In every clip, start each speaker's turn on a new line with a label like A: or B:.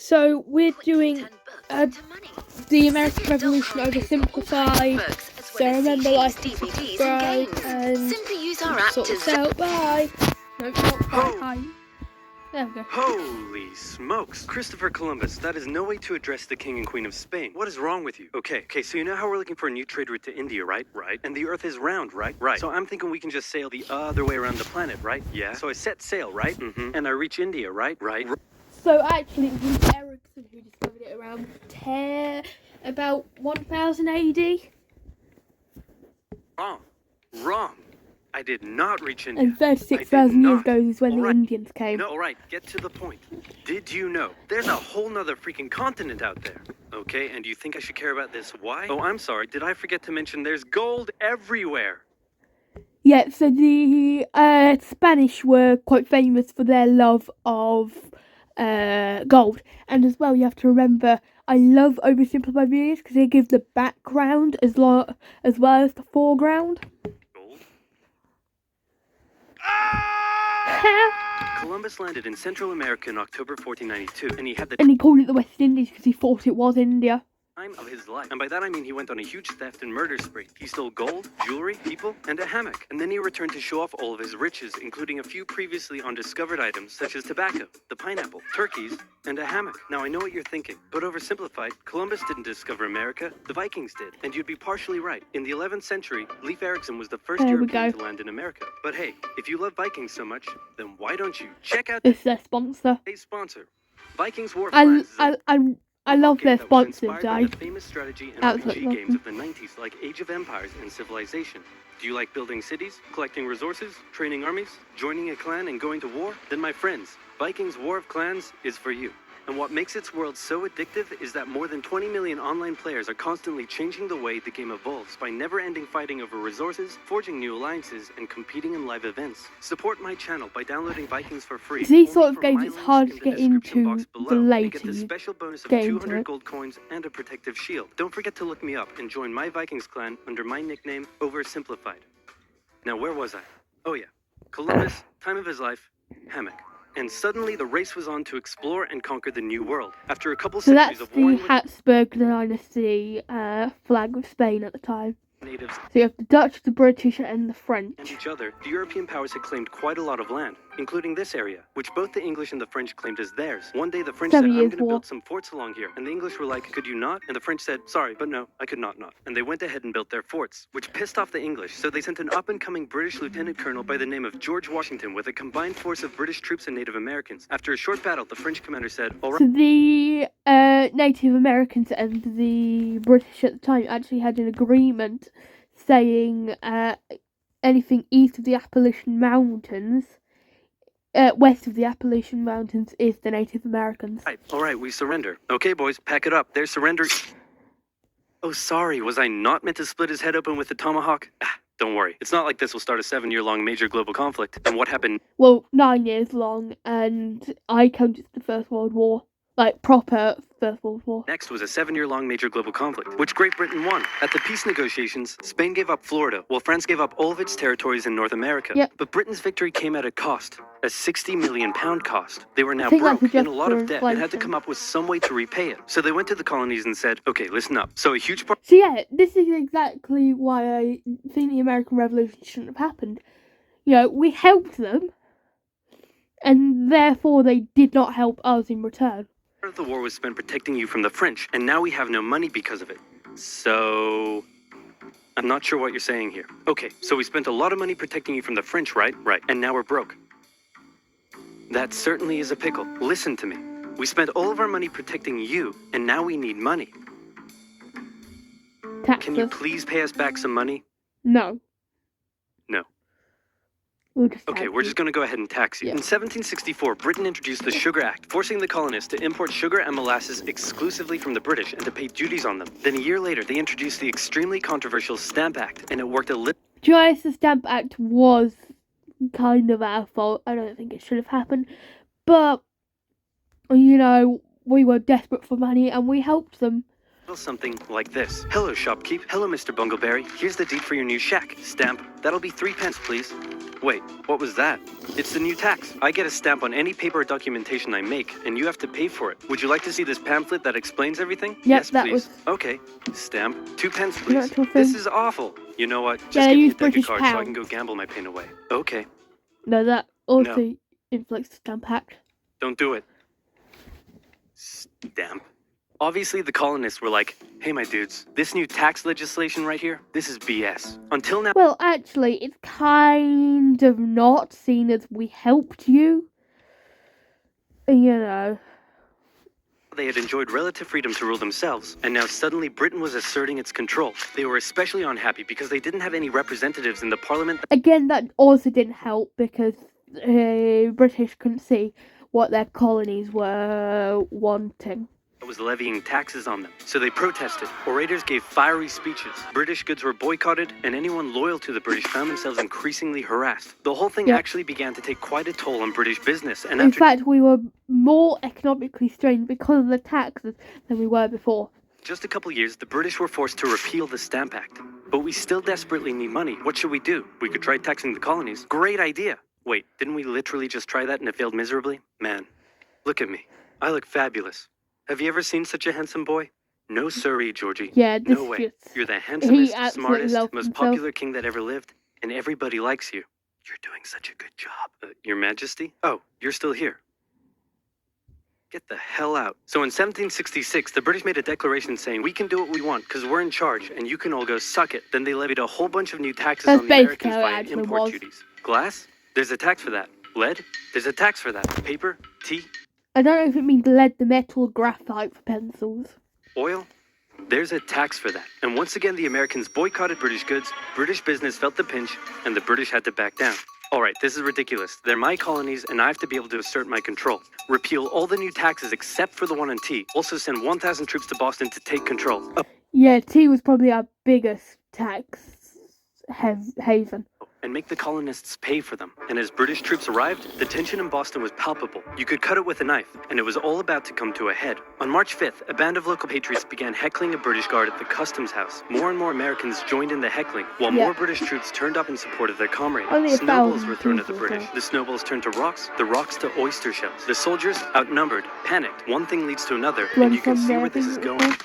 A: So we're doing the American Revolution oversimplified. So remember, like and subscribe, and sort this out. Bye. No, not bye. Hi. There we go.
B: Holy smokes! Christopher Columbus, that is no way to address the King and Queen of Spain. What is wrong with you? Okay, so you know how we're looking for a new trade route to India, right? Right. And the Earth is round, right? Right. So I'm thinking we can just sail the other way around the planet, right? Yeah. So I set sail, right? Mm-hmm. And I reach India, right? Right.
A: So actually, it was Ericsson who discovered it around about 1000 AD.
B: Wrong. I did not reach India.
A: And 36,000 years ago is when the Indians came.
B: No, alright, get to the point. Did you know there's a whole nother freaking continent out there? Okay, and you think I should care about this? Why? Oh, I'm sorry, did I forget to mention there's gold everywhere?
A: Yeah, so the Spanish were quite famous for their love of gold. And as well, you have to remember, I love oversimplified videos because they give the background as well as the foreground.
B: Columbus landed in Central America in October 1492, and
A: he called it the West Indies because he thought it was India.
B: Time of his life. And by that I mean he went on a huge theft and murder spree. He stole gold, jewelry, people, and a hammock. And then he returned to show off all of his riches, including a few previously undiscovered items such as tobacco, the pineapple, turkeys, and a hammock. Now I know what you're thinking, but oversimplified, Columbus didn't discover America, the Vikings did. And you'd be partially right. In the 11th century, Leif Erikson was the first European to land in America. But hey, if you love Vikings so much, then why don't you check out
A: their sponsor?
B: A sponsor. Vikings War of
A: I love their sponsors,
B: the famous strategy and RPG games of the 90s like Age of Empires and Civilization. Do you like building cities, collecting resources, training armies, joining a clan and going to war? Then my friends, Vikings War of Clans is for you. And what makes its world so addictive is that more than 20 million online players are constantly changing the way the game evolves by never-ending fighting over resources, forging new alliances, and competing in live events. Support my channel by downloading Vikings for free.
A: These sort of games, it's hard to get into the later
B: get the special bonus of
A: games
B: 200 gold coins and a protective shield. Don't forget to look me up and join my Vikings clan under my nickname, Oversimplified. Now, where was I? Oh yeah, Columbus, time of his life, hammock. And suddenly the race was on to explore and conquer the new world. After a couple centuries of war,
A: that's the Habsburg dynasty flag of Spain at the time.
B: Natives.
A: So you have the Dutch, the British, and the French.
B: And each other, the European powers had claimed quite a lot of land, including this area, which both the English and the French claimed as theirs. One day the French said, I'm going to build some forts along here. And the English were like, could you not? And the French said, sorry, but no, I could not. And they went ahead and built their forts, which pissed off the English. So they sent an up-and-coming British lieutenant colonel by the name of George Washington with a combined force of British troops and Native Americans. After a short battle, the French commander said, all right.
A: So the Native Americans and the British at the time actually had an agreement saying anything east of the Appalachian Mountains, west of the Appalachian Mountains is the Native Americans.
B: All right, we surrender. Okay, boys, pack it up. There's surrender. Oh, sorry, was I not meant to split his head open with a tomahawk? Don't worry, it's not like this will start a 7-year-long major global conflict. And what happened?
A: Well, 9 years long, and I counted the First World War. Like, proper First World War.
B: Next was a 7-year-long major global conflict, which Great Britain won. At the peace negotiations, Spain gave up Florida, while France gave up all of its territories in North America.
A: Yep.
B: But Britain's victory came at a cost, a £60 million cost. They were now broke, in a lot of debt, and had to come up with some way to repay it. So they went to the colonies and said, okay, listen up. So a huge part...
A: So yeah, this is exactly why I think the American Revolution shouldn't have happened. You know, we helped them, and therefore they did not help us in return.
B: Part of the war was spent protecting you from the French, and now we have no money because of it. So... I'm not sure what you're saying here. Okay, so we spent a lot of money protecting you from the French, right? Right. And now we're broke. That certainly is a pickle. Listen to me. We spent all of our money protecting you, and now we need money.
A: Taxes.
B: Can you please pay us back some money?
A: No.
B: No.
A: Okay,
B: we're just going to go ahead and tax you. Yeah. In 1764, Britain introduced the Sugar Act, forcing the colonists to import sugar and molasses exclusively from the British and to pay duties on them. Then a year later, they introduced the extremely controversial Stamp Act, and it worked a little...
A: The Stamp Act was kind of our fault. I don't think it should have happened. But, you know, we were desperate for money and we helped them.
B: something like this. Hello, shopkeep. Hello, Mr. Bungleberry. Here's the deed for your new shack. Stamp. That'll be 3 pence, please. Wait, what was that? It's the new tax. I get a stamp on any paper or documentation I make, and you have to pay for it. Would you like to see this pamphlet that explains everything?
A: Yes,
B: Yes, please. Okay. Stamp. 2 pence, please.
A: Not to
B: This is awful. You know what? Just
A: Yeah,
B: give me a
A: use
B: deck of
A: British
B: cards so I
A: pounds.
B: can go gamble my pain away. Okay.
A: No, that also inflicts the Stamp Act.
B: Don't do it. Stamp. Obviously, the colonists were like, hey, my dudes, this new tax legislation right here, this is BS. Until now,
A: Well, actually, it's kind of not, seen as we helped you. You know.
B: they had enjoyed relative freedom to rule themselves, and now suddenly Britain was asserting its control. They were especially unhappy because they didn't have any representatives in the parliament.
A: Again, that also didn't help because British couldn't see what their colonies were wanting.
B: Was levying taxes on them. So they protested. Orators gave fiery speeches. British goods were boycotted, and anyone loyal to the British found themselves increasingly harassed. The whole thing actually began to take quite a toll on British business. And
A: in fact, we were more economically strained because of the taxes than we were before.
B: Just a couple years, the British were forced to repeal the Stamp Act. But we still desperately need money. What should we do? We could try taxing the colonies. Great idea. Wait, didn't we literally just try that and it failed miserably? Man, look at me. I look fabulous. Have you ever seen such a handsome boy? No siree, Georgie.
A: Yeah, this
B: no way.
A: just...
B: You're the handsomest,
A: absolutely
B: smartest, most
A: himself.
B: popular king that ever lived, and everybody likes you. You're doing such a good job. Your Majesty? Oh, you're still here. Get the hell out. So in 1766, the British made a declaration saying, we can do what we want because we're in charge and you can all go suck it. Then they levied a whole bunch of new taxes
A: That's
B: on the Americans
A: basically how it
B: via
A: actually
B: import
A: was.
B: duties. Glass? There's a tax for that. Lead? There's a tax for that. Paper? Tea?
A: I don't know if it means lead, the metal, graphite for pencils.
B: Oil? There's a tax for that. And once again, the Americans boycotted British goods, British business felt the pinch, and the British had to back down. All right, this is ridiculous. They're my colonies, and I have to be able to assert my control. Repeal all the new taxes except for the one on tea. Also send 1,000 troops to Boston to take control.
A: Yeah, tea was probably our biggest tax haven.
B: And make the colonists pay for them. And as British troops arrived, the tension in Boston was palpable. You could cut it with a knife, and it was all about to come to a head. On March 5th, a band of local patriots began heckling a British guard at the customs house. More and more Americans joined in the heckling, while more British troops turned up in support of their comrade.
A: Only
B: Snowballs were thrown at the
A: people,
B: British. The snowballs turned to rocks, the rocks to oyster shells. The soldiers, outnumbered, panicked. One thing leads to another, and you can see where this is going.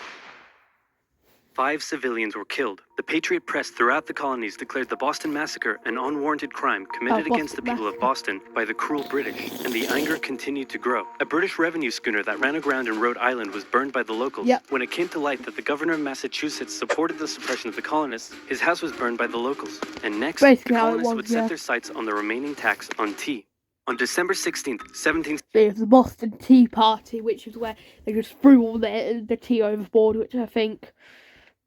B: 5 civilians were killed. The Patriot press throughout the colonies declared the Boston Massacre an unwarranted crime committed against the people of Boston by the cruel British, and the anger continued to grow. A British revenue schooner that ran aground in Rhode Island was burned by the locals. When it came to light that the governor of Massachusetts supported the suppression of the colonists, his house was burned by the locals. And next, the colonists would set their sights on the remaining tax on tea. On December 16th, 17...
A: There's the Boston Tea Party, which is where they just threw all the tea overboard, which I think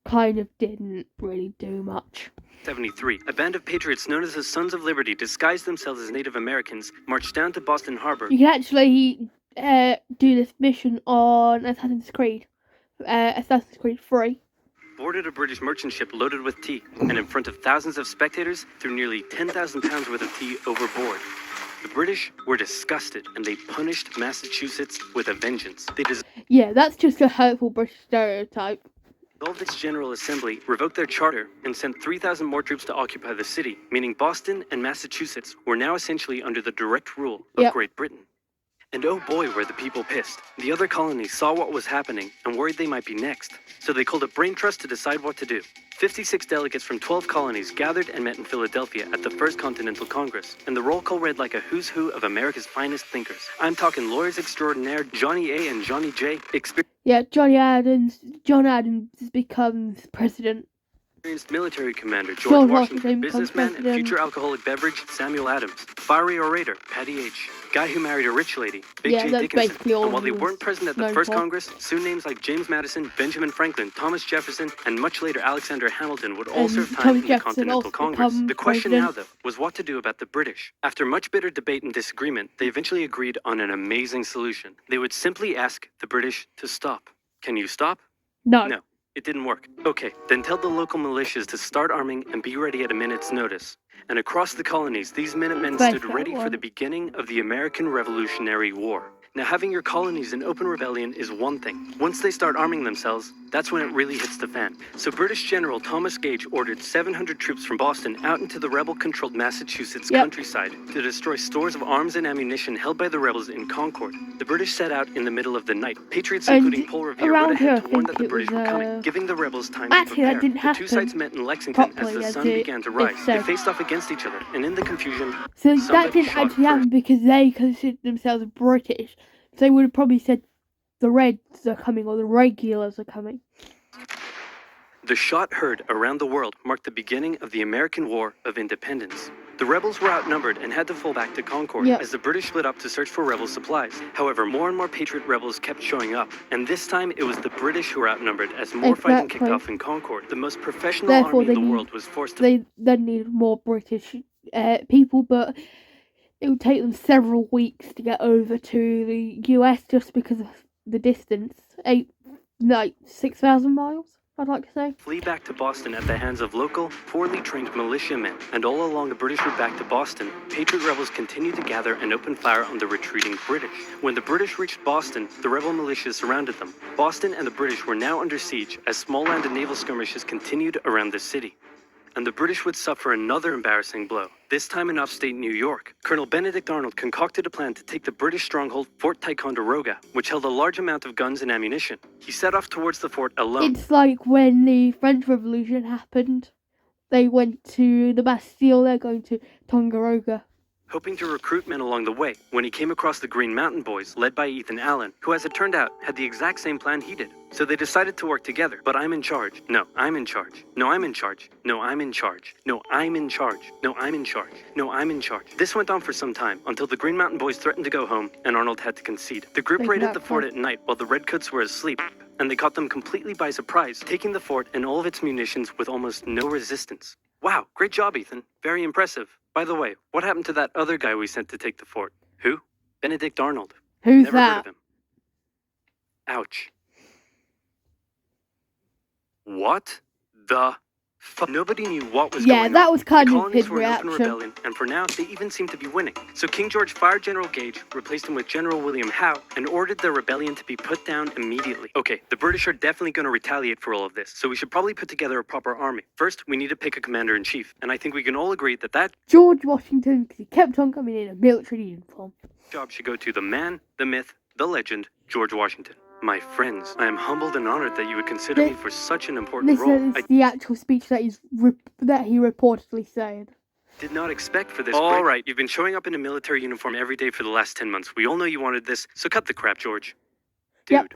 A: kind of didn't really do much.
B: 73. A band of patriots known as the Sons of Liberty, disguised themselves as Native Americans, marched down to Boston Harbor.
A: You can actually do this mission on Assassin's Creed 3.
B: Boarded a British merchant ship loaded with tea, and in front of thousands of spectators, threw nearly 10,000 pounds worth of tea overboard. The British were disgusted, and they punished Massachusetts with a vengeance.
A: Yeah, that's just a hurtful British stereotype.
B: Dissolved its General Assembly, revoked their charter, and sent 3,000 more troops to occupy the city, meaning Boston and Massachusetts were now essentially under the direct rule of Great Britain. And oh boy, were the people pissed. The other colonies saw what was happening and worried they might be next. So they called a brain trust to decide what to do. 56 delegates from 12 colonies gathered and met in Philadelphia at the First Continental Congress, and the roll call read like a who's who of America's finest thinkers. I'm talking lawyers extraordinaire Johnny A. and Johnny J.
A: John Adams becomes president.
B: Experienced military commander George Washington, businessman and future alcoholic beverage Samuel Adams, fiery orator Patty H., guy who married a rich lady Big J. Dickinson, and while they weren't present at the first Congress, soon names like James Madison, Benjamin Franklin, Thomas Jefferson, and much later Alexander Hamilton would all serve time in the Continental Congress. The question now, though, was what to do about the British. After much bitter debate and disagreement, they eventually agreed on an amazing solution. They would simply ask the British to stop. Can you stop?
A: No.
B: No. It didn't work. Okay, then tell the local militias to start arming and be ready at a minute's notice. And across the colonies, these Minutemen stood ready for the beginning of the American Revolutionary War. Now, having your colonies in open rebellion is one thing. Once they start arming themselves, that's when it really hits the fan. So British General Thomas Gage ordered 700 troops from Boston out into the rebel-controlled Massachusetts countryside to destroy stores of arms and ammunition held by the rebels in Concord. The British set out in the middle of the night. Patriots, including Paul Revere, wrote ahead to warn that the British were coming, giving the rebels time to prepare.
A: That didn't happen.
B: The two sides met in Lexington as the sun began to rise. They faced off against each other, and in the confusion,
A: so that didn't actually happen because they considered themselves British. So they would have probably said the Reds are coming or the regulars are coming.
B: The shot heard around the world marked the beginning of the American War of Independence. The rebels were outnumbered and had to fall back to Concord as the British split up to search for rebel supplies. However, more and more Patriot rebels kept showing up, and this time it was the British who were outnumbered as more fighting kicked off in Concord. The most professional army in the world was forced to...
A: They then needed more British people, but it would take them several weeks to get over to the US just because of the distance. 6,000 miles, I'd like to say.
B: Flee back to Boston at the hands of local, poorly trained militiamen. And all along the British route back to Boston, Patriot rebels continued to gather and open fire on the retreating British. When the British reached Boston, the rebel militias surrounded them. Boston and the British were now under siege as small land and naval skirmishes continued around the city. And the British would suffer another embarrassing blow, this time in upstate New York. Colonel Benedict Arnold concocted a plan to take the British stronghold Fort Ticonderoga, which held a large amount of guns and ammunition. He set off towards the fort alone.
A: It's like when the French Revolution happened. They went to the Bastille, they're going to Ticonderoga.
B: Hoping to recruit men along the way, when he came across the Green Mountain Boys, led by Ethan Allen, who, as it turned out, had the exact same plan he did. So they decided to work together. But I'm in charge. No, I'm in charge. No, I'm in charge. No, I'm in charge. No, I'm in charge. No, I'm in charge. No, I'm in charge. This went on for some time, until the Green Mountain Boys threatened to go home, and Arnold had to concede. The group raided the fort at night while the Redcoats were asleep, and they caught them completely by surprise, taking the fort and all of its munitions with almost no resistance. Wow, great job, Ethan. Very impressive. By the way, what happened to that other guy we sent to take the fort? Who? Benedict Arnold.
A: Who's
B: Never
A: that?
B: heard of him. Ouch. What the fuck? Nobody knew what was going on.
A: Yeah, that was kind
B: the
A: of his
B: colonies were in open
A: reaction.
B: rebellion, and for now, they even seem to be winning. So King George fired General Gage, replaced him with General William Howe, and ordered the rebellion to be put down immediately. Okay, the British are definitely going to retaliate for all of this, so we should probably put together a proper army. First, we need to pick a commander-in-chief, and I think we can all agree that that
A: George Washington, because he kept on coming in a military uniform.
B: job should go to the man, the myth, the legend, George Washington. My friends, I am humbled and honored that you would consider me for such an important
A: This
B: role.
A: is the actual speech that he reportedly said.
B: Did not expect for this. All right, you've been showing up in a military uniform every day for the last 10 months. We all know you wanted this, so cut the crap, George. Dude.
A: Yep.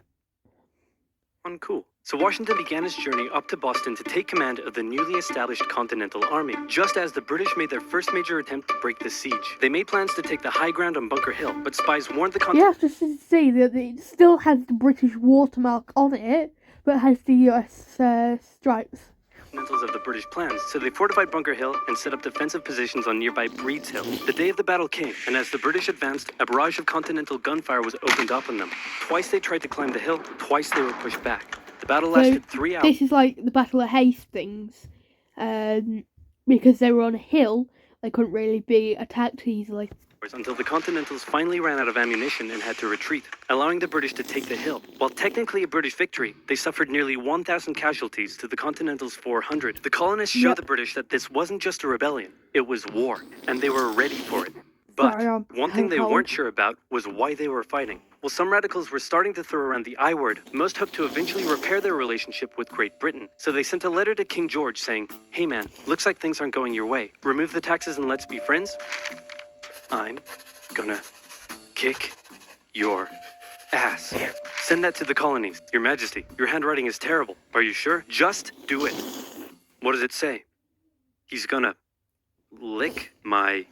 B: Uncool. So Washington began his journey up to Boston to take command of the newly established Continental Army, just as the British made their first major attempt to break the siege. They made plans to take the high ground on Bunker Hill, but spies warned the
A: You have to see that it still has the British watermark on it, but has the US stripes.
B: Continentals of the British plans, so they fortified Bunker Hill and set up defensive positions on nearby Breed's Hill. The day of the battle came, and as the British advanced, a barrage of Continental gunfire was opened up on them. Twice they tried to climb the hill, twice they were pushed back. The battle lasted 3 hours.
A: This is like the Battle of Hastings, because they were on a hill, they couldn't really be attacked easily.
B: Until the Continentals finally ran out of ammunition and had to retreat, allowing the British to take the hill. While technically a British victory, they suffered nearly 1,000 casualties to the Continentals' 400. The colonists showed the British that this wasn't just a rebellion, it was war, and they were ready for it. But one thing they weren't sure about was why they were fighting. While some radicals were starting to throw around the I word, most hoped to eventually repair their relationship with Great Britain. So they sent a letter to King George saying, "Hey man, looks like things aren't going your way. Remove the taxes and let's be friends. I'm gonna kick your ass." Send that to the colonies. Your Majesty, your handwriting is terrible. Are you sure? Just do it. What does it say? He's gonna lick my...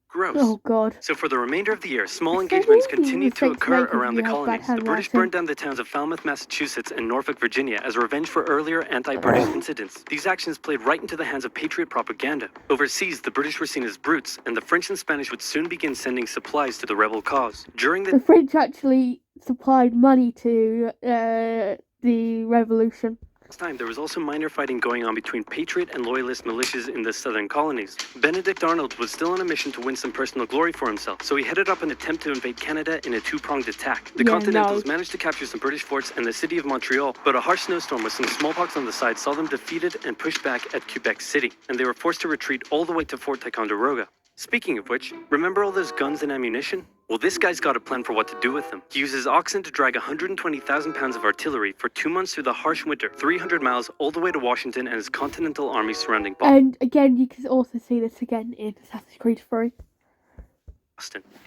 B: Gross.
A: Oh god.
B: So for the remainder of the year, small engagements
A: think he
B: continued to
A: mistakes
B: occur
A: make
B: around the
A: if you have
B: colonies.
A: bad
B: The British
A: handwriting.
B: burned down the towns of Falmouth, Massachusetts, and Norfolk, Virginia as revenge for earlier anti-British incidents. These actions played right into the hands of patriot propaganda. Overseas, the British were seen as brutes, and the French and Spanish would soon begin sending supplies to the rebel cause. During
A: The
B: the
A: French actually supplied money to the revolution.
B: This time, there was also minor fighting going on between patriot and loyalist militias in the southern colonies. Benedict Arnold was still on a mission to win some personal glory for himself, so he headed up an attempt to invade Canada in a two-pronged attack. The Continentals managed to capture some British forts and the city of Montreal, but a harsh snowstorm with some smallpox on the side saw them defeated and pushed back at Quebec City, and they were forced to retreat all the way to Fort Ticonderoga. Speaking of which, remember all those guns and ammunition? Well, this guy's got a plan for what to do with them. He uses oxen to drag 120,000 pounds of artillery for 2 months through the harsh winter, 300 miles all the way to Washington and his Continental Army surrounding Boston.
A: And again, you can also see this again in Assassin's Creed 3.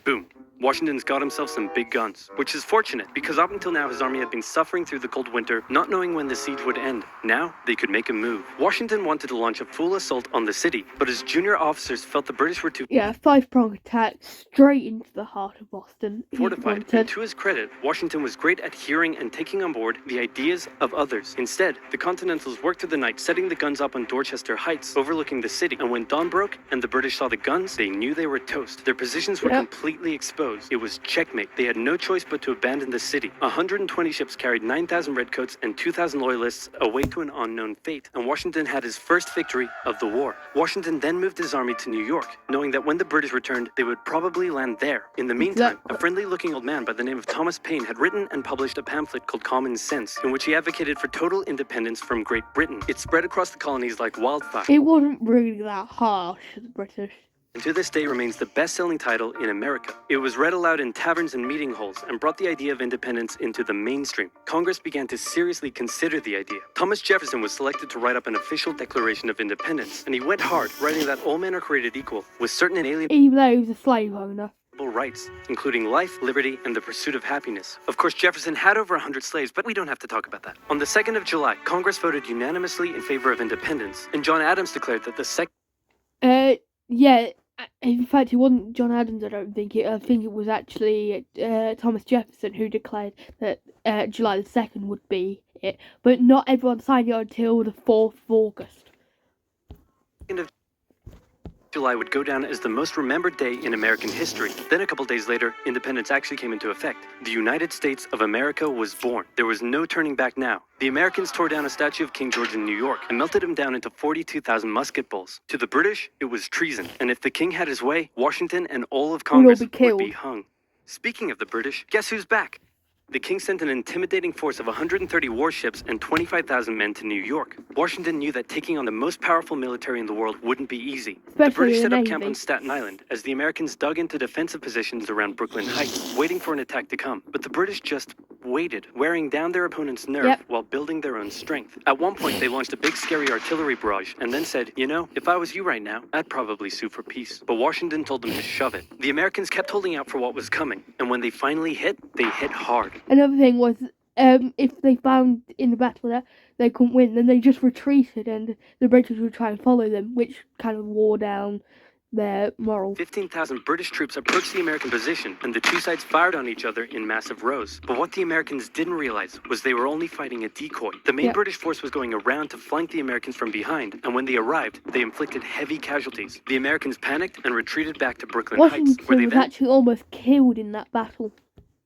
B: Boom. Washington's got himself some big guns, which is fortunate because up until now his army had been suffering through the cold winter, not knowing when the siege would end. Now, they could make a move. Washington wanted to launch a full assault on the city, but his junior officers felt the British were too
A: five-prong attack straight into the heart of Boston.
B: fortified, and to his credit, Washington was great at hearing and taking on board the ideas of others. Instead, the Continentals worked through the night, setting the guns up on Dorchester Heights, overlooking the city, and when dawn broke and the British saw the guns, they knew they were toast. Their positions were completely exposed. It was checkmate. They had no choice but to abandon the city. 120 ships carried 9,000 redcoats and 2,000 loyalists away to an unknown fate, and Washington had his first victory of the war. Washington then moved his army to New York, knowing that when the British returned, they would probably land there. In the meantime, a friendly-looking old man by the name of Thomas Paine had written and published a pamphlet called Common Sense, in which he advocated for total independence from Great Britain. It spread across the colonies like wildfire.
A: It wasn't really that harsh to the British.
B: And to this day remains the best-selling title in America. It was read aloud in taverns and meeting halls and brought the idea of independence into the mainstream. Congress began to seriously consider the idea. Thomas Jefferson was selected to write up an official Declaration of Independence, and he went hard, writing that all men are created equal, with certain inalienable
A: Even though he was a slave owner.
B: rights, including life, liberty, and the pursuit of happiness. Of course, Jefferson had over 100 slaves, but we don't have to talk about that. On the 2nd of July, Congress voted unanimously in favor of independence, and John Adams declared that the second...
A: Yeah, in fact, it wasn't John Adams, I don't think. I think it was actually Thomas Jefferson who declared that July the 2nd would be it. But not everyone signed it until the 4th of August.
B: July would go down as the most remembered day in American history. Then a couple days later, independence actually came into effect. The United States of America was born. There was no turning back now. The Americans tore down a statue of King George in New York and melted him down into 42,000 musket balls. To the British, it was treason. And if the king had his way, Washington and all of Congress would be hung. Speaking of the British, guess who's back? The king sent an intimidating force of 130 warships and 25,000 men to New York. Washington knew that taking on the most powerful military in the world wouldn't be easy. The British set up camp on Staten Island as the Americans dug into defensive positions around Brooklyn Heights, waiting for an attack to come. But the British just waited, wearing down their opponent's nerve while building their own strength. At one point, they launched a big scary artillery barrage and then said, you know, if I was you right now, I'd probably sue for peace. But Washington told them to shove it. The Americans kept holding out for what was coming, and when they finally hit, they hit hard.
A: Another thing was, if they found in the battle that they couldn't win, then they just retreated and the British would try and follow them, which kind of wore down their morale.
B: 15,000 British troops approached the American position, and the two sides fired on each other in massive rows. But what the Americans didn't realize was they were only fighting a decoy. The main British force was going around to flank the Americans from behind, and when they arrived, they inflicted heavy casualties. The Americans panicked and retreated back to Brooklyn Heights, where they
A: was actually almost killed in that battle.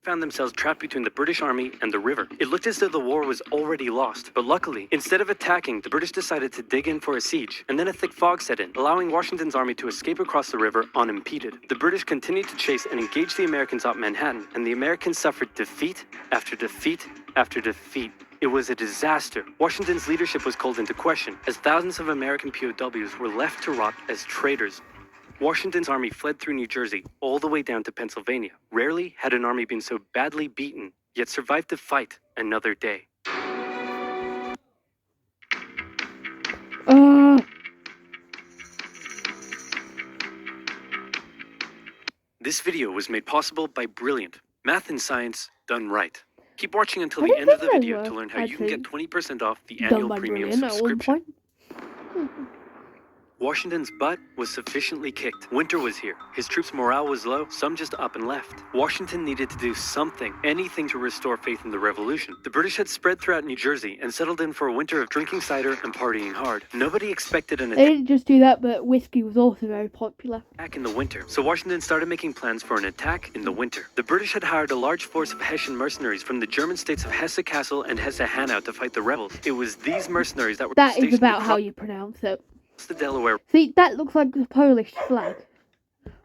B: Found themselves trapped between the British army and the river. It looked as though the war was already lost, but luckily, instead of attacking, the British decided to dig in for a siege, and then a thick fog set in, allowing Washington's army to escape across the river unimpeded. The British continued to chase and engage the Americans up Manhattan, and the Americans suffered defeat after defeat after defeat. It was a disaster. Washington's leadership was called into question, as thousands of American POWs were left to rot as traitors. Washington's army fled through New Jersey all the way down to Pennsylvania. Rarely had an army been so badly beaten, yet survived to fight another day. This video was made possible by Brilliant. Math and science done right. Keep watching until the end of the video to learn how you can get 20% off the annual premium subscription. Washington's butt was sufficiently kicked. Winter was here. His troops' morale was low, some just up and left. Washington needed to do something, anything to restore faith in the revolution. The British had spread throughout New Jersey and settled in for a winter of drinking cider and partying hard. Nobody expected an
A: They didn't just do that, but whiskey was also very popular.
B: attack in the winter, so Washington started making plans for an attack in the winter. The British had hired a large force of Hessian mercenaries from the German states of Hesse-Kassel and Hesse-Hanau to fight the rebels. It was these mercenaries that were
A: That is
B: stationed
A: about
B: across
A: how you pronounce it.
B: the Delaware
A: See, that looks like the Polish flag.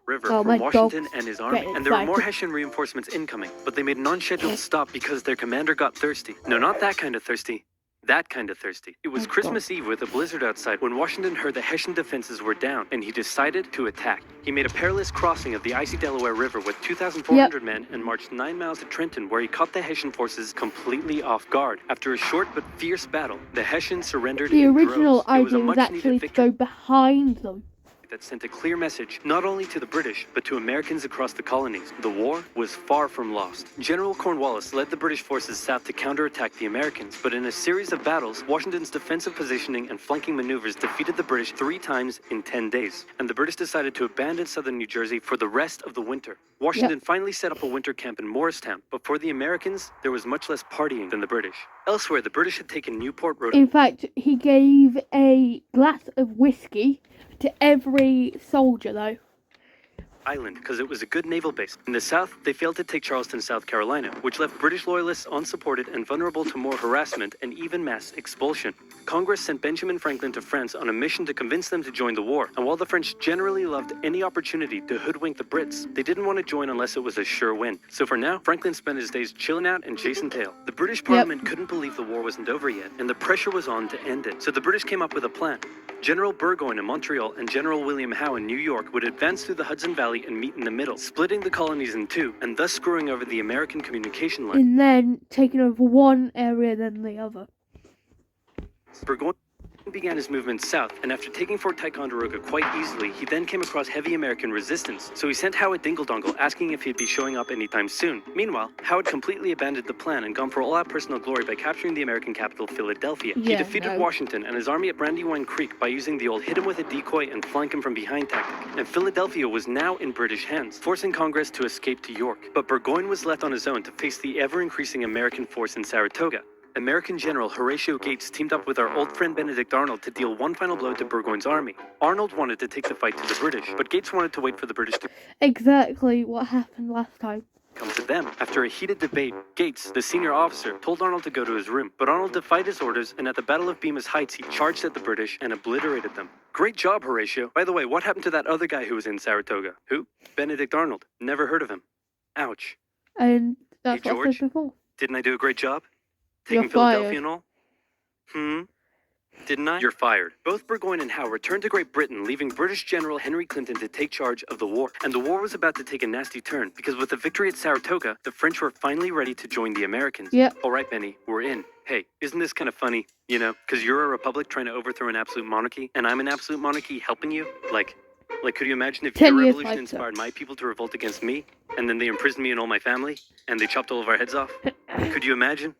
B: River
A: Oh, my
B: from Washington
A: dog's
B: and his army,
A: getting
B: and there were more
A: excited.
B: Hessian reinforcements incoming, but they made an unscheduled stop because their commander got thirsty. No, not that kind of thirsty. That kind of thirsty. It was
A: Oh,
B: Christmas Eve with a blizzard outside when Washington heard the Hessian defenses were down, and he decided to attack. He made a perilous crossing of the icy Delaware River with 2,400 men and marched 9 miles to Trenton, where he caught the Hessian forces completely off guard. After a short but fierce battle, the Hessians surrendered
A: The
B: in
A: original
B: droves. It was a
A: idea was
B: much-needed
A: actually to
B: victory
A: go behind them.
B: that sent a clear message not only to the British, but to Americans across the colonies. The war was far from lost. General Cornwallis led the British forces south to counterattack the Americans, but in a series of battles, Washington's defensive positioning and flanking maneuvers defeated the British 3 times in 10 days, and the British decided to abandon southern New Jersey for the rest of the winter. Washington finally set up a winter camp in Morristown, but for the Americans, there was much less partying than the British. Elsewhere, the British had taken Newport, Rhode
A: In fact, he gave a glass of whiskey to every soldier, though.
B: Island because it was a good naval base. In the south, they failed to take Charleston, South Carolina, which left British loyalists unsupported and vulnerable to more harassment and even mass expulsion. Congress sent Benjamin Franklin to France on a mission to convince them to join the war, and while the French generally loved any opportunity to hoodwink the Brits, they didn't want to join unless it was a sure win. So for now, Franklin spent his days chilling out and chasing tail. The British Parliament couldn't believe the war wasn't over yet, and the pressure was on to end it. So the British came up with a plan. General Burgoyne in Montreal and General William Howe in New York would advance through the Hudson Valley and meet in the middle, splitting the colonies in two, and thus screwing over the American communication line.
A: And then taking over one area, then the other.
B: Burgoyne began his movement south, and after taking Fort Ticonderoga quite easily, he then came across heavy American resistance, so he sent Howe a dingle-dongle asking if he'd be showing up anytime soon. Meanwhile, Howe had completely abandoned the plan and gone for all-out personal glory by capturing the American capital, Philadelphia. He defeated Washington and his army at Brandywine Creek by using the old hit him with a decoy and flank him from behind tactic, and Philadelphia was now in British hands, forcing Congress to escape to York. But Burgoyne was left on his own to face the ever-increasing American force in Saratoga. American General Horatio Gates teamed up with our old friend Benedict Arnold to deal one final blow to Burgoyne's army. Arnold wanted to take the fight to the British, but Gates wanted to wait for the British to
A: Exactly what happened last time.
B: come to them. After a heated debate, Gates, the senior officer, told Arnold to go to his room, but Arnold defied his orders, and at the Battle of Bemis Heights, he charged at the British and obliterated them. Great job, Horatio. By the way, what happened to that other guy who was in Saratoga? Who? Benedict Arnold. Never heard of him. Ouch.
A: And that's
B: Hey,
A: what I said
B: George?
A: before.
B: Didn't I do a great job?
A: You're
B: Taking Philadelphia
A: fired.
B: and all? Didn't I? You're fired. Both Burgoyne and Howe returned to Great Britain, leaving British General Henry Clinton to take charge of the war. And the war was about to take a nasty turn, because with the victory at Saratoga, the French were finally ready to join the Americans.
A: Yep.
B: All right, Benny, we're in. Hey, isn't this kind of funny? You know, because you're a republic trying to overthrow an absolute monarchy, and I'm an absolute monarchy helping you? Like, could you imagine if
A: 10
B: your
A: years
B: revolution
A: later.
B: inspired my people to revolt against me, and then they imprisoned me and all my family, and they chopped all of our heads off? Could you imagine?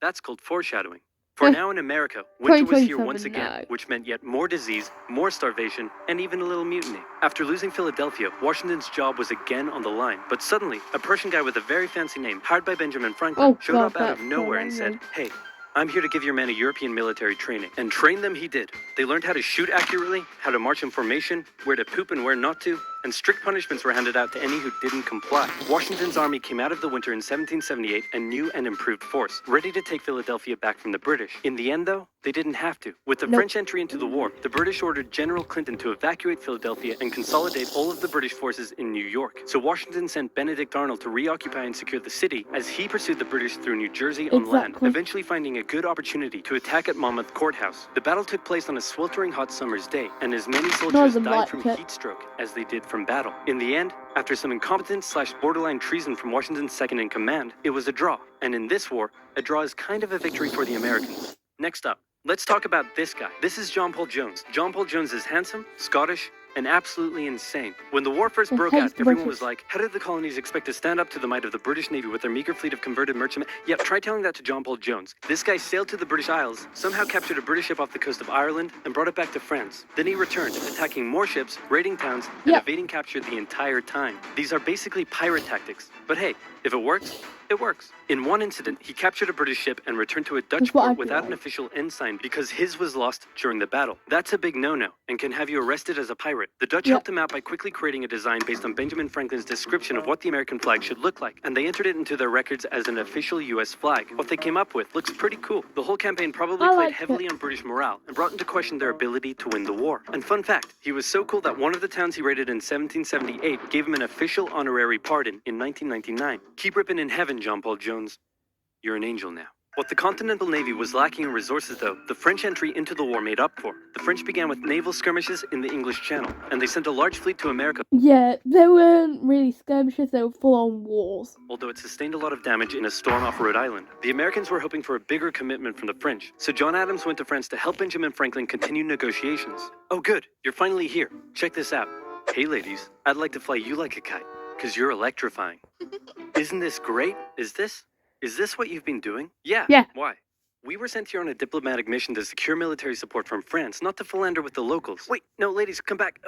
B: That's called foreshadowing. For now in America, winter was here once
A: 2027,
B: again,
A: no.
B: which meant yet more disease, more starvation, and even a little mutiny. After losing Philadelphia, Washington's job was again on the line. But suddenly, a Prussian guy with a very fancy name, hired by Benjamin Franklin,
A: Oh,
B: showed
A: God,
B: up out of
A: that's
B: nowhere and said, "Hey, I'm here to give your men a European military training." And train them he did. They learned how to shoot accurately, how to march in formation, where to poop and where not to, and strict punishments were handed out to any who didn't comply. Washington's army came out of the winter in 1778 a new and improved force, ready to take Philadelphia back from the British. In the end, though, they didn't have to. With the
A: Nope.
B: French entry into the war, the British ordered General Clinton to evacuate Philadelphia and consolidate all of the British forces in New York. So Washington sent Benedict Arnold to reoccupy and secure the city as he pursued the British through New Jersey on land,
A: Exactly.
B: eventually finding a good opportunity to attack at Monmouth Courthouse. The battle took place on a sweltering hot summer's day, and as many soldiers
A: them
B: died
A: liked
B: from
A: it.
B: heat stroke as they did from battle. In the end, after some incompetence/borderline treason from Washington's second-in-command, it was a draw. And in this war, a draw is kind of a victory for the Americans. Next up, let's talk about this guy. This is John Paul Jones. John Paul Jones is handsome, Scottish, and absolutely insane. When the war first
A: I
B: broke
A: hate
B: out,
A: the
B: everyone
A: British.
B: was like, how did the colonies expect to stand up to the might of the British Navy with their meager fleet of converted merchantmen? Yeah, try telling that to John Paul Jones. This guy sailed to the British Isles, somehow captured a British ship off the coast of Ireland, and brought it back to France. Then he returned, attacking more ships, raiding towns, and
A: Yep.
B: evading capture the entire time. These are basically pirate tactics. But hey, if it works, it works. In one incident, he captured a British ship and returned to a Dutch
A: That's what I
B: port
A: feel
B: without an
A: like.
B: official ensign because his was lost during the battle. That's a big no-no and can have you arrested as a pirate. The Dutch
A: Yep.
B: helped him out by quickly creating a design based on Benjamin Franklin's description of what the American flag should look like, and they entered it into their records as an official US flag. What they came up with looks pretty cool. The whole campaign probably
A: I
B: played
A: liked
B: heavily on British morale and brought into question their ability to win the war. And fun fact, he was so cool that one of the towns he raided in 1778 gave him an official honorary pardon in 1999. Keep ripping in heaven, John Paul Jones. You're an angel now. What the Continental Navy was lacking in resources, though, the French entry into the war made up for. The French began with naval skirmishes in the English Channel, and they sent a large fleet to America,
A: Yeah, they weren't really skirmishes, they were full-on wars.
B: although it sustained a lot of damage in a storm off Rhode Island. The Americans were hoping for a bigger commitment from the French, so John Adams went to France to help Benjamin Franklin continue negotiations. Oh good, you're finally here. Check this out. Hey ladies, I'd like to fly you like a kite, because you're electrifying. Isn't this great? Is this what you've been doing? Yeah.
A: Yeah.
B: Why? We were sent here on a diplomatic mission to secure military support from France, not to philander with the locals. Wait, no, ladies, come back.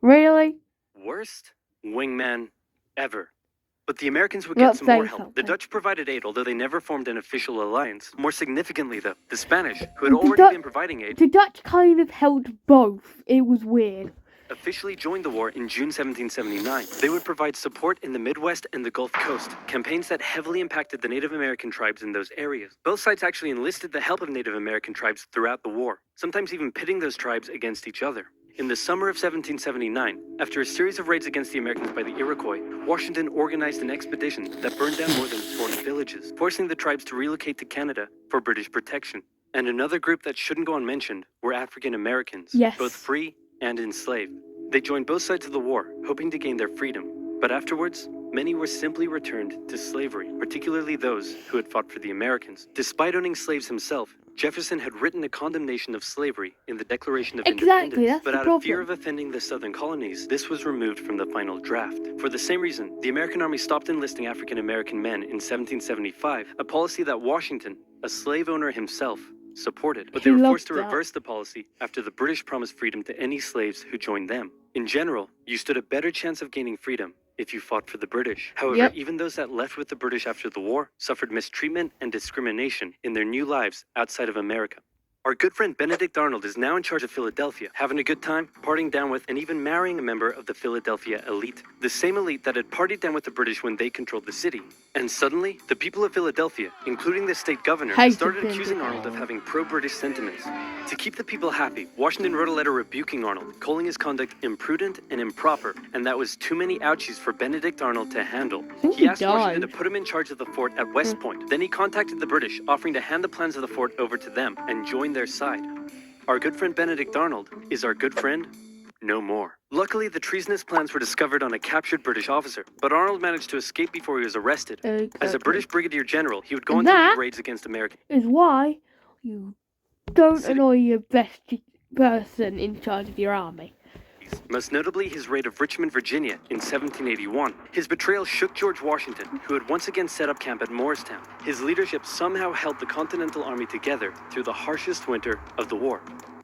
A: Really?
B: Worst wingman ever. But the Americans would
A: Not
B: get some more
A: saying
B: help. The
A: something.
B: Dutch provided aid, although they never formed an official alliance. More significantly, though, the Spanish, who had
A: The
B: already
A: Dut-
B: been providing aid,
A: The Dutch kind of held both. It was weird.
B: officially joined the war in June 1779. They would provide support in the Midwest and the Gulf Coast, campaigns that heavily impacted the Native American tribes in those areas. Both sides actually enlisted the help of Native American tribes throughout the war, sometimes even pitting those tribes against each other. In the summer of 1779, after a series of raids against the Americans by the Iroquois, Washington organized an expedition that burned down more than 40 villages, forcing the tribes to relocate to Canada for British protection. And another group that shouldn't go unmentioned were African Americans,
A: Yes.
B: both free and enslaved. They joined both sides of the war, hoping to gain their freedom. But afterwards, many were simply returned to slavery, particularly those who had fought for the Americans. Despite owning slaves himself, Jefferson had written a condemnation of slavery in the Declaration of
A: Exactly,
B: Independence.
A: that's
B: But
A: the
B: out of fear
A: problem.
B: of offending the southern colonies, this was removed from the final draft. For the same reason, the American Army stopped enlisting African American men in 1775, a policy that Washington, a slave owner himself, supported. But they
A: He
B: were
A: loved
B: forced to
A: that.
B: reverse the policy after the British promised freedom to any slaves who joined them. In general, you stood a better chance of gaining freedom if you fought for the British. However,
A: Yep.
B: even those that left with the British after the war suffered mistreatment and discrimination in their new lives outside of America. Our good friend Benedict Arnold is now in charge of Philadelphia, having a good time, partying down with, and even marrying a member of the Philadelphia elite. The same elite that had partied down with the British when they controlled the city. And suddenly, the people of Philadelphia, including the state governor,
A: Hated
B: started
A: Benedict
B: accusing Arnold of
A: Arnold.
B: having pro-British sentiments. To keep the people happy, Washington wrote a letter rebuking Arnold, calling his conduct imprudent and improper, and that was too many ouchies for Benedict Arnold to handle.
A: think
B: He
A: he
B: asked Washington to
A: died.
B: put him in charge of the fort at West Point. Then he contacted the British, offering to hand the plans of the fort over to them and join their side. Our good friend Benedict Arnold is our good friend no more. Luckily, the treasonous plans were discovered on a captured British officer, but Arnold managed to escape before he was arrested. As a
A: Exactly.
B: British brigadier general, he would go on
A: And
B: to
A: that-
B: lead raids against Americans.
A: Is why you don't
B: City-
A: annoy your best person in charge of your army.
B: Most notably his raid of Richmond, Virginia in 1781. His betrayal shook George Washington, who had once again set up camp at Morristown. His leadership somehow held the Continental Army together through the harshest winter of the war.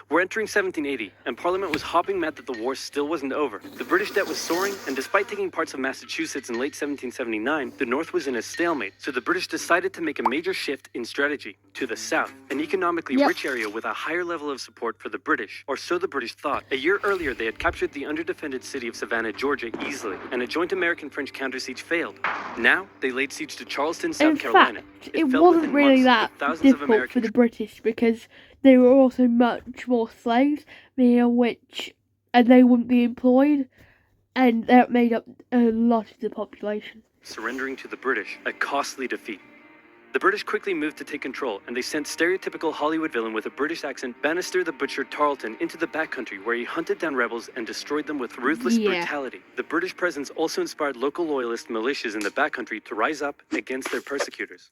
B: We're entering 1780, and Parliament was hopping mad that the war still wasn't over. The British debt was soaring, and despite taking parts of Massachusetts in late 1779, the North was in a stalemate, so the British decided to make a major shift in strategy to the south, an economically
A: Yep.
B: rich area with a higher level of support for the British, or so the British thought. A year earlier, they had captured the underdefended city of Savannah, Georgia easily, and a joint American-French counter-siege failed. Now, they laid siege to Charleston, South
A: In
B: Carolina.
A: fact,
B: It
A: it
B: fell
A: wasn't
B: within
A: really
B: months,
A: that
B: with thousands of
A: difficult for
B: American
A: the British because they were also much more slaves, and they wouldn't be employed, and that made up a lot of the population.
B: surrendering to the British, a costly defeat. The British quickly moved to take control, and they sent stereotypical Hollywood villain with a British accent, Bannister the Butcher Tarleton, into the backcountry where he hunted down rebels and destroyed them with ruthless
A: Yeah.
B: brutality. The British presence also inspired local loyalist militias in the backcountry to rise up against their persecutors.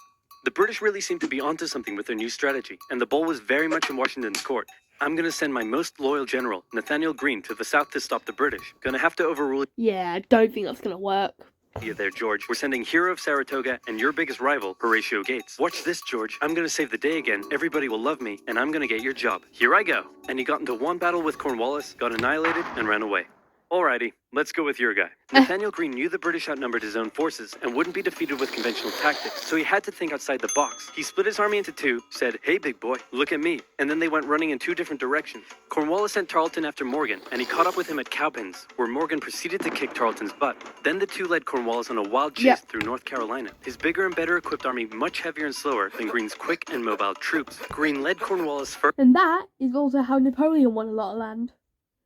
B: The British really seemed to be onto something with their new strategy, and the ball was very much in Washington's court. I'm gonna send my most loyal general, Nathaniel Greene, to the south to stop the British. Gonna have to overrule
A: Yeah, I don't think that's gonna work.
B: you there, George. We're sending hero of Saratoga and your biggest rival, Horatio Gates. Watch this, George. I'm gonna save the day again. Everybody will love me, and I'm gonna get your job. Here I go. And he got into one battle with Cornwallis, got annihilated, and ran away. Alrighty, let's go with your guy. Nathaniel Greene knew the British outnumbered his own forces and wouldn't be defeated with conventional tactics, so he had to think outside the box. He split his army into two, said, "Hey big boy, look at me," and then they went running in two different directions. Cornwallis sent Tarleton after Morgan, and he caught up with him at Cowpens, where Morgan proceeded to kick Tarleton's butt. Then the two led Cornwallis on a wild chase through North Carolina, his bigger and better equipped army much heavier and slower than Greene's quick and mobile troops. Greene led Cornwallis
A: And that is also how Napoleon won a lot of land.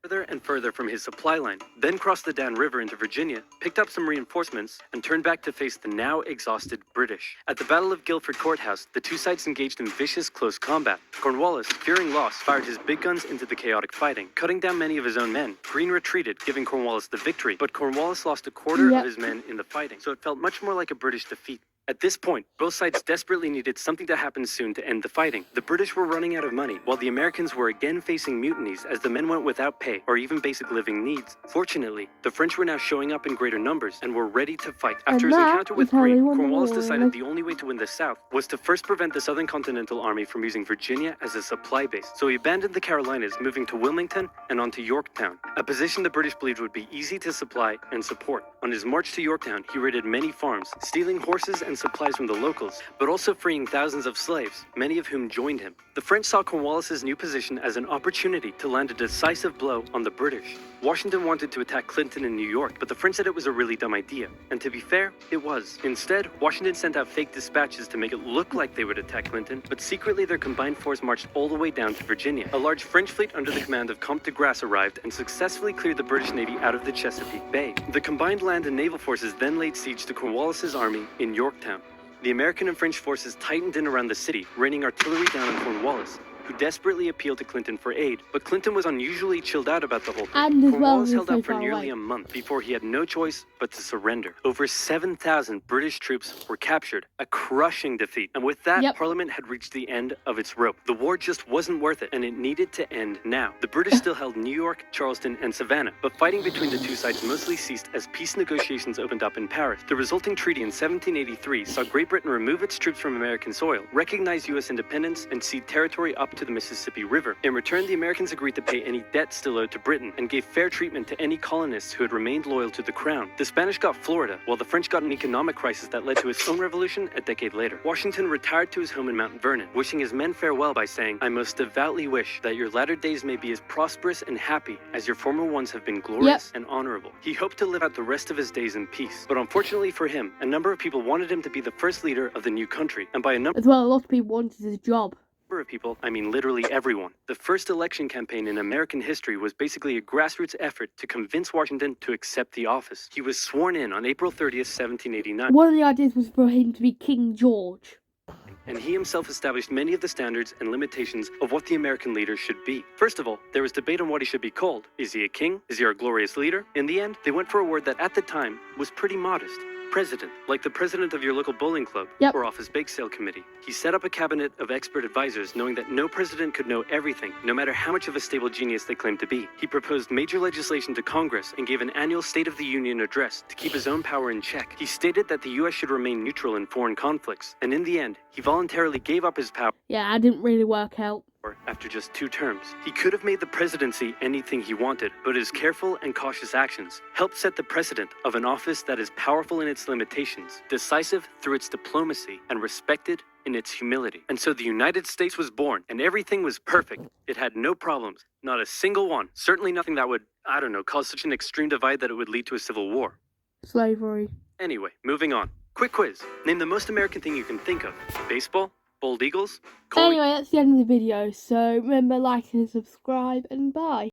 B: further and further from his supply line, then crossed the Dan River into Virginia, picked up some reinforcements, and turned back to face the now exhausted British. At the Battle of Guilford Courthouse, the two sides engaged in vicious close combat. Cornwallis, fearing loss, fired his big guns into the chaotic fighting, cutting down many of his own men. Greene retreated, giving Cornwallis the victory, but Cornwallis lost a quarter of his men in the fighting, so it felt much more like a British defeat. At this point, both sides desperately needed something to happen soon to end the fighting. The British were running out of money, while the Americans were again facing mutinies as the men went without pay or even basic living needs. Fortunately, the French were now showing up in greater numbers and were ready to fight. After his encounter with Greene, Cornwallis decided the only way to win the South was to first prevent the Southern Continental Army from using Virginia as a supply base. So he abandoned the Carolinas, moving to Wilmington and on to Yorktown, a position the British believed would be easy to supply and support. On his march to Yorktown, he raided many farms, stealing horses and supplies from the locals, but also freeing thousands of slaves, many of whom joined him. The French saw Cornwallis's new position as an opportunity to land a decisive blow on the British. Washington wanted to attack Clinton in New York, but the French said it was a really dumb idea. And to be fair, it was. Instead, Washington sent out fake dispatches to make it look like they would attack Clinton, but secretly their combined force marched all the way down to Virginia. A large French fleet under the command of Comte de Grasse arrived and successfully cleared the British Navy out of the Chesapeake Bay. The combined land and naval forces then laid siege to Cornwallis's army in Yorktown. The American and French forces tightened in around the city, raining artillery down on Cornwallis, who desperately appealed to Clinton for aid, but Clinton was unusually chilled out about the whole thing.
A: And as
B: Cornwallis
A: well,
B: held out for nearly a month before he had no choice but to surrender. Over 7,000 British troops were captured, a crushing defeat. And with that, Parliament had reached the end of its rope. The war just wasn't worth it, and it needed to end now. The British still held New York, Charleston, and Savannah, but fighting between the two sides mostly ceased as peace negotiations opened up in Paris. The resulting treaty in 1783 saw Great Britain remove its troops from American soil, recognize U.S. independence, and cede territory up to the Mississippi River. In return, the Americans agreed to pay any debt still owed to Britain and gave fair treatment to any colonists who had remained loyal to the crown. The Spanish got Florida, while the French got an economic crisis that led to his own revolution a decade later. Washington retired to his home in Mount Vernon, wishing his men farewell by saying, "I most devoutly wish that your latter days may be as prosperous and happy as your former ones have been glorious and honorable." He hoped to live out the rest of his days in peace, but unfortunately for him, a number of people wanted him to be the first leader of the new country, and by a number
A: As well, a lot of people wanted his job.
B: of people, I mean literally everyone. The first election campaign in American history was basically a grassroots effort to convince Washington to accept the office. He was sworn in on April 30th, 1789.
A: One of the ideas was for him to be King George.
B: And he himself established many of the standards and limitations of what the American leader should be. First of all, there was debate on what he should be called. Is he a king? Is he our glorious leader? In the end, they went for a word that at the time was pretty modest. President, like the president of your local bowling club or office bake sale committee. He set up a cabinet of expert advisors, knowing that no president could know everything, no matter how much of a stable genius they claimed to be. He proposed major legislation to Congress and gave an annual State of the Union address to keep his own power in check. He stated that the U.S. should remain neutral in foreign conflicts, and in the end, he voluntarily gave up his power.
A: Yeah, that didn't really work out.
B: After just 2 terms. He could have made the presidency anything he wanted, but his careful and cautious actions helped set the precedent of an office that is powerful in its limitations, decisive through its diplomacy, and respected in its humility. And so the United States was born, and everything was perfect. It had no problems, not a single one. Certainly nothing that would, cause such an extreme divide that it would lead to a civil war.
A: Slavery.
B: Anyway, moving on. Quick quiz. Name the most American thing you can think of. Baseball? Bald eagles?
A: Anyway, that's the end of the video, so remember, like and subscribe, and bye.